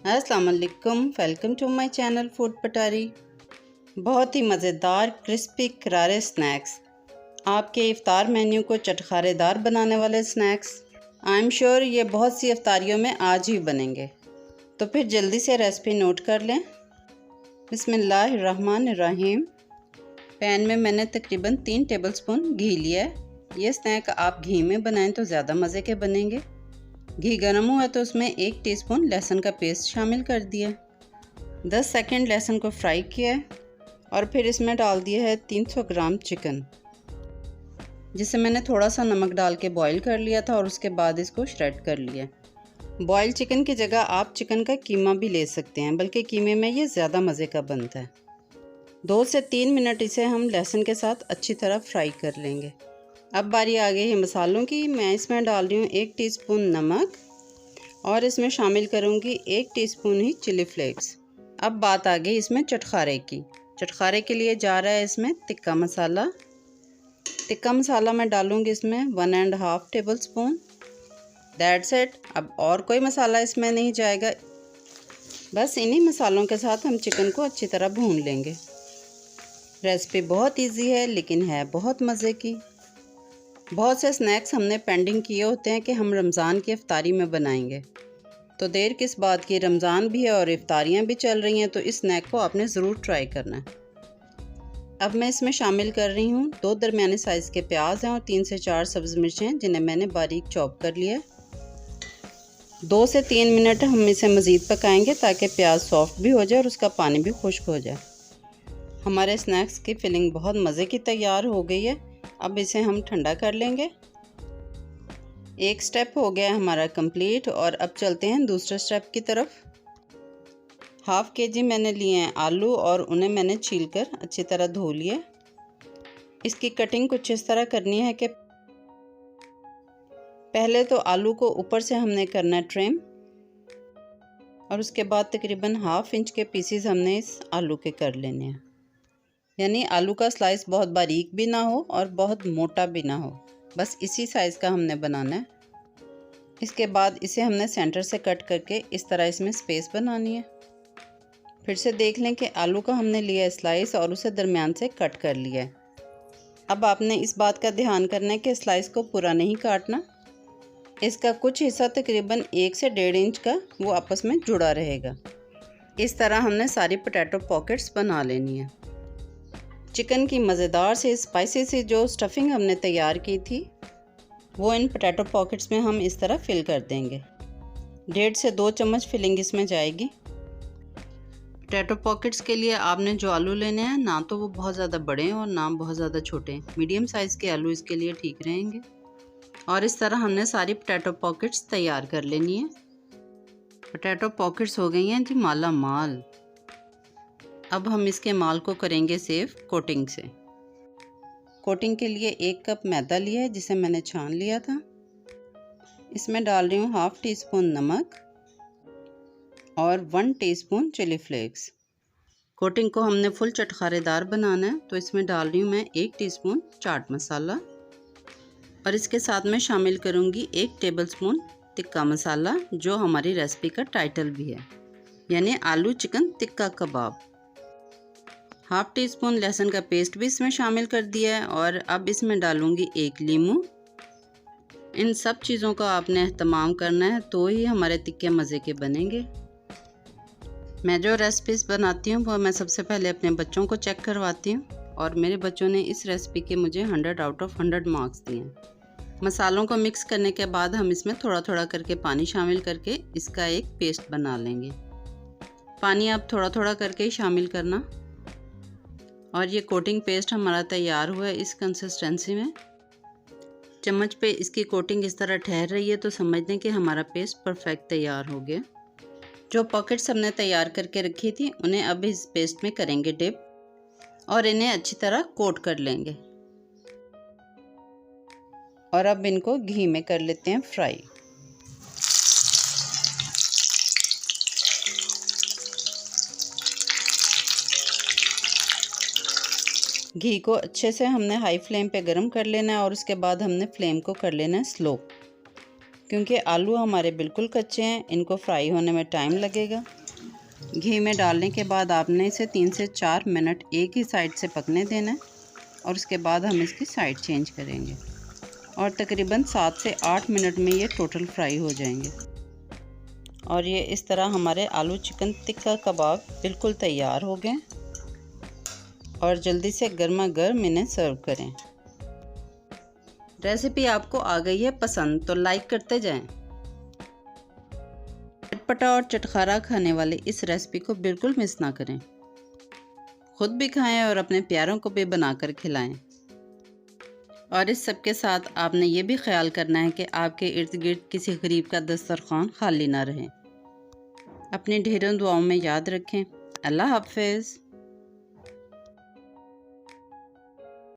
अस्सलाम वालेकुम, welcome to my channel food Patari. बहुत ही मज़ेदार क्रिस्पी करारे स्नैक्स, आपके इफ्तार मेन्यू को चटखारेदार बनाने वाले स्नैक्स। आई एम श्योर ये बहुत सी इफ्तारियों में आज ही बनेंगे, तो फिर जल्दी से रेसिपी नोट कर लें। बिस्मिल्लाहिर्रहमानिर्रहीम। पैन में मैंने तकरीबन 3 टेबलस्पून घी लिया है। ये स्नैक आप घी में बनाएं तो ज़्यादा मज़े के बनेंगे। घी गर्म हुआ तो उसमें 1 टीस्पून लहसुन का पेस्ट शामिल कर दिया। 10 सेकंड लहसुन को फ्राई किया है और फिर इसमें डाल दिया है 300 ग्राम चिकन, जिसे मैंने थोड़ा सा नमक डाल के बॉईल कर लिया था और उसके बाद इसको श्रेड कर लिया। बॉयल चिकन की जगह आप चिकन का कीमा भी ले सकते हैं, बल्कि कीमे में ये ज़्यादा मज़े का बनता है। 2 से 3 मिनट इसे हम लहसुन के साथ अच्छी तरह फ्राई कर लेंगे। अब बारी आ गई है मसालों की। मैं इसमें डाल रही हूँ 1 टीस्पून नमक और इसमें शामिल करूँगी 1 टीस्पून ही चिली फ्लेक्स। अब बात आ गई इसमें चटखारे की। चटखारे के लिए जा रहा है इसमें तिक्का मसाला। तिक्का मसाला मैं डालूँगी इसमें 1.5 टेबल स्पून। That's it. अब और कोई मसाला इसमें नहीं जाएगा, बस इन्हीं मसालों के साथ हम चिकन को अच्छी तरह भून लेंगे। रेसिपी बहुत इजी है लेकिन है बहुत मज़े की। बहुत से स्नैक्स हमने पेंडिंग किए होते हैं कि हम रमज़ान की इफ्तारी में बनाएंगे, तो देर किस बात की, रमज़ान भी है और इफ्तारियां भी चल रही हैं, तो इस स्नैक को आपने ज़रूर ट्राई करना है। अब मैं इसमें शामिल कर रही हूँ 2 दरमियाने साइज़ के प्याज हैं और 3 से 4 सब्ज़ मिर्चें हैं, जिन्हें मैंने बारीक चॉप कर लिया है। 2 से 3 मिनट हम इसे मज़ीद पकाएंगे ताकि प्याज सॉफ्ट भी हो जाए और उसका पानी भी खुश्क हो जाए। हमारे स्नैक्स की फिलिंग बहुत मज़े की तैयार हो गई है। अब इसे हम ठंडा कर लेंगे। एक स्टेप हो गया है हमारा कंप्लीट और अब चलते हैं दूसरे स्टेप की तरफ। 1/2 kg मैंने लिए हैं आलू और उन्हें मैंने छीलकर अच्छी तरह धो लिया। इसकी कटिंग कुछ इस तरह करनी है कि पहले तो आलू को ऊपर से हमने करना है ट्रिम और उसके बाद तकरीबन 1/2 इंच के पीसीज हमने इस आलू के कर लेने हैं। यानी आलू का स्लाइस बहुत बारीक भी ना हो और बहुत मोटा भी ना हो, बस इसी साइज़ का हमने बनाना है। इसके बाद इसे हमने सेंटर से कट करके इस तरह इसमें स्पेस बनानी है। फिर से देख लें कि आलू का हमने लिया स्लाइस और उसे दरमियान से कट कर लिया है। अब आपने इस बात का ध्यान करना है कि स्लाइस को पूरा नहीं काटना। इसका कुछ हिस्सा तकरीबन 1 से 1.5 इंच का वो आपस में जुड़ा रहेगा। इस तरह हमने सारी पोटैटो पॉकेट्स बना लेनी है। चिकन की मज़ेदार से स्पाइसी सी जो स्टफिंग हमने तैयार की थी वो इन पोटैटो पॉकेट्स में हम इस तरह फिल कर देंगे। 1.5 से 2 चम्मच फिलिंग इसमें जाएगी। पोटैटो पॉकेट्स के लिए आपने जो आलू लेने हैं, ना तो वो बहुत ज़्यादा बड़े हैं और ना बहुत ज़्यादा छोटे हैं, मीडियम साइज़ के आलू इसके लिए ठीक रहेंगे। और इस तरह हमने सारी पोटैटो पॉकेट्स तैयार कर लेनी है। पोटैटो पॉकेट्स हो गई हैं जी माला माल। अब हम इसके माल को करेंगे सेव कोटिंग से। कोटिंग के लिए 1 कप मैदा लिया है जिसे मैंने छान लिया था। इसमें डाल रही हूँ 1/2 टीस्पून नमक और 1 टीस्पून चिली फ्लेक्स। कोटिंग को हमने फुल चटखारेदार बनाना है, तो इसमें डाल रही हूँ मैं 1 टीस्पून चाट मसाला और इसके साथ में शामिल करूँगी 1 टेबलस्पून तिक्का मसाला, जो हमारी रेसिपी का टाइटल भी है, यानी आलू चिकन तिक्का कबाब। 1/2 टीस्पून लहसुन का पेस्ट भी इसमें शामिल कर दिया है और अब इसमें डालूंगी 1 लीमू। इन सब चीज़ों का आपने एहतमाम करना है, तो ही हमारे तिक्के मज़े के बनेंगे। मैं जो रेसिपीज़ बनाती हूँ वो मैं सबसे पहले अपने बच्चों को चेक करवाती हूँ और मेरे बच्चों ने इस रेसिपी के मुझे 100 आउट ऑफ 100 मार्क्स दिए हैं। मसालों को मिक्स करने के बाद हम इसमें थोड़ा थोड़ा करके पानी शामिल करके इसका एक पेस्ट बना लेंगे। पानी आप थोड़ा थोड़ा करके ही शामिल करना। और ये कोटिंग पेस्ट हमारा तैयार हुआ है इस कंसिस्टेंसी में। चम्मच पे इसकी कोटिंग इस तरह ठहर रही है तो समझ लें कि हमारा पेस्ट परफेक्ट तैयार हो गया। जो पॉकेट्स हमने तैयार करके रखी थी उन्हें अब इस पेस्ट में करेंगे डिप और इन्हें अच्छी तरह कोट कर लेंगे। और अब इनको घी में कर लेते हैं फ्राई। घी को अच्छे से हमने हाई फ्लेम पे गरम कर लेना है और उसके बाद हमने फ्लेम को कर लेना है स्लो। क्योंकि आलू हमारे बिल्कुल कच्चे हैं, इनको फ्राई होने में टाइम लगेगा। घी में डालने के बाद आपने इसे 3 से 4 मिनट एक ही साइड से पकने देना है और उसके बाद हम इसकी साइड चेंज करेंगे और तकरीबन 7 से 8 मिनट में ये टोटल फ्राई हो जाएंगे। और ये इस तरह हमारे आलू चिकन टिक्का कबाब बिल्कुल तैयार हो गए और जल्दी से गर्मा गर्म इन्हें सर्व करें। रेसिपी आपको आ गई है पसंद तो लाइक करते जाएं। चटपटा और चटखारा खाने वाली इस रेसिपी को बिल्कुल मिस ना करें। खुद भी खाएं और अपने प्यारों को भी बनाकर खिलाएं। और इस सब के साथ आपने ये भी ख्याल करना है कि आपके इर्द गिर्द किसी गरीब का दस्तरखान खाली ना रहे। अपनी ढेरों दुआओं में याद रखें। अल्लाह हाफ़िज़।